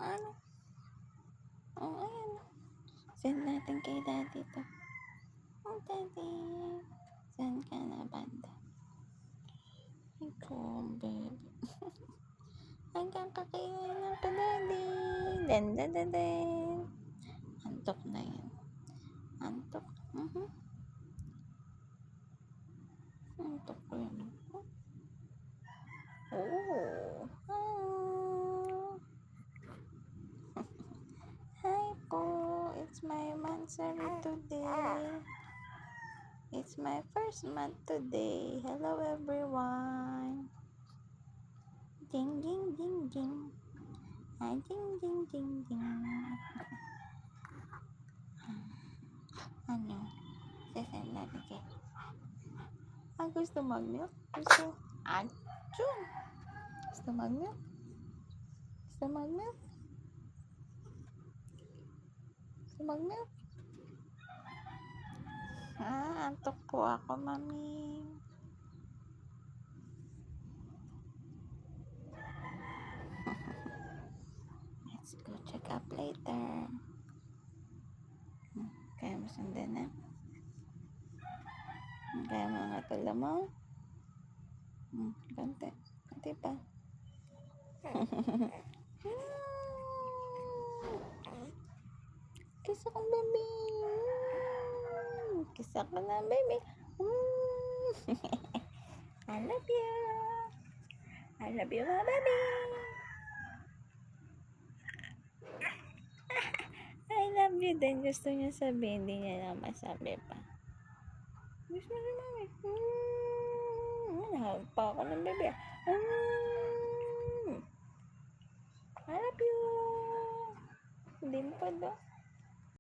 Ano? Oh, ayan. Send natin kay daddy to. Oh, daddy. Saan ka na, banda? Ikaw, baby. Hanggang kakainan ka, daddy. Dan. Antok na yan. Antok. Antok ko yan. Oh. Hi po. It's my monthsary today. It's my first month today. Hello, everyone. Ding. Ay, ding. Ano? Sasend natin kay. Gusto mag-milk? Gusto? Achun! Gusto mag-milk? Gusto mag-milk? Antok po ako, mami. Let's go check up later. Kaya mo sundan na? Kaya mo nga tula mo? Konti pa. Kiss ako, baby. Kiss ako na, baby. I love you. I love you, my baby. I love you din. Gusto niya sabihin, hindi niya lang masabi pa. Gusto niya, mami. Nahawag pa ako ng baby. I love you. Dimple, do.